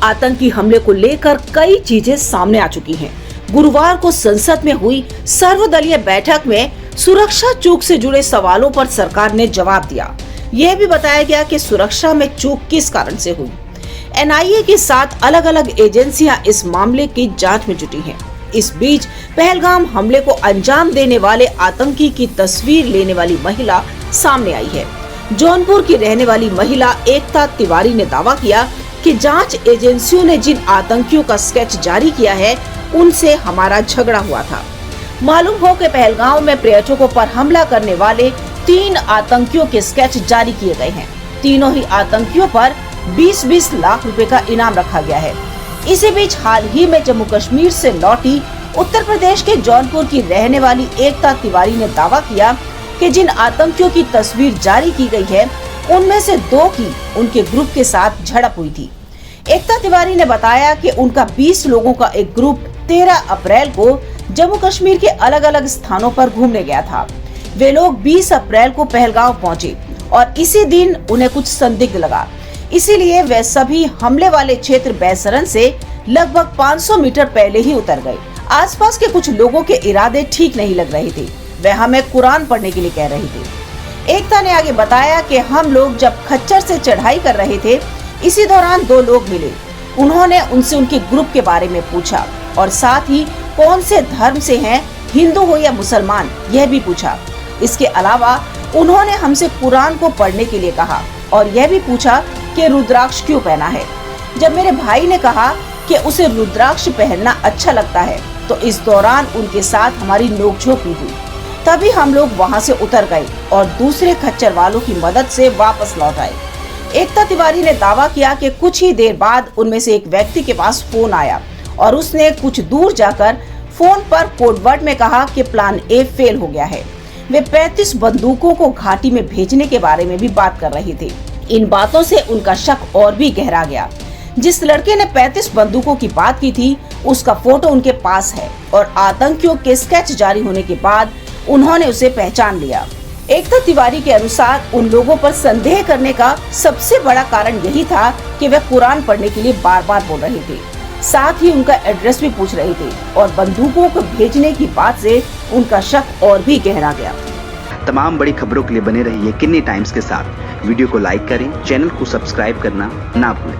आतंकी हमले को लेकर कई चीजें सामने आ चुकी हैं। गुरुवार को संसद में हुई सर्वदलीय बैठक में सुरक्षा चूक से जुड़े सवालों पर सरकार ने जवाब दिया। यह भी बताया गया कि सुरक्षा में चूक किस कारण से हुई। एनआईए के साथ अलग अलग एजेंसियां इस मामले की जांच में जुटी हैं। इस बीच पहलगाम हमले को अंजाम देने वाले आतंकी की तस्वीर लेने वाली महिला सामने आई है। जौनपुर की रहने वाली महिला एकता तिवारी ने दावा किया कि जांच एजेंसियों ने जिन आतंकियों का स्केच जारी किया है उनसे हमारा झगड़ा हुआ था। मालूम हो कि पहलगाम में पर्यटकों पर हमला करने वाले 3 आतंकियों के स्केच जारी किए गए हैं। तीनों ही आतंकियों पर 20-20 लाख रुपए का इनाम रखा गया है। इसी बीच हाल ही में जम्मू कश्मीर से लौटी उत्तर प्रदेश के जौनपुर की रहने वाली एकता तिवारी ने दावा किया कि जिन आतंकियों की तस्वीर जारी की गई है उनमें से 2 की उनके ग्रुप के साथ झड़प हुई थी। एकता तिवारी ने बताया कि उनका 20 लोगों का एक ग्रुप 13 अप्रैल को जम्मू कश्मीर के अलग अलग स्थानों पर घूमने गया था। वे लोग 20 अप्रैल को पहलगाम पहुंचे और इसी दिन उन्हें कुछ संदिग्ध लगा, इसीलिए वे सभी हमले वाले क्षेत्र बैसरन से लगभग 500 मीटर पहले ही उतर गए। आसपास के कुछ लोगों के इरादे ठीक नहीं लग रहे थे। वे हमें कुरान पढ़ने के लिए कह रहे थे। एकता ने आगे बताया कि हम लोग जब खच्चर से चढ़ाई कर रहे थे, इसी दौरान 2 लोग मिले। उन्होंने उनसे उनके ग्रुप के बारे में पूछा और साथ ही कौन से धर्म से हैं, हिंदू हो या मुसलमान, यह भी पूछा। इसके अलावा उन्होंने हमसे कुरान को पढ़ने के लिए कहा और यह भी पूछा कि रुद्राक्ष क्यों पहना है। जब मेरे भाई ने कहा कि उसे रुद्राक्ष पहनना अच्छा लगता है, तो इस दौरान उनके साथ हमारी नोकझोंक भी हुई। तभी हम लोग वहां से उतर गए और दूसरे खच्चर वालों की मदद से वापस लौट आए। एकता तिवारी ने दावा किया कि कुछ ही देर बाद उनमें से एक व्यक्ति के पास फोन आया और उसने कुछ दूर जाकर फोन पर कोडवर्ड में कहा कि प्लान ए फेल हो गया है। वे 35 बंदूकों को घाटी में भेजने के बारे में भी बात कर रहे थे। इन बातों से उनका शक और भी गहरा गया। जिस लड़के ने 35 बंदूकों की बात की थी, उसका फोटो उनके पास है और आतंकियों के स्केच जारी होने के बाद उन्होंने उसे पहचान लिया। एकता तिवारी के अनुसार उन लोगों पर संदेह करने का सबसे बड़ा कारण यही था कि वे कुरान पढ़ने के लिए बार-बार बोल रहे थे। साथ ही उनका एड्रेस भी पूछ रहे थे और बंदूकों को भेजने की बात से उनका शक और भी गहरा गया। तमाम बड़ी खबरों के लिए बने रहिए किन्नी टाइम्स के साथ। वीडियो को लाइक करें, चैनल को सब्सक्राइब करना ना भूलें।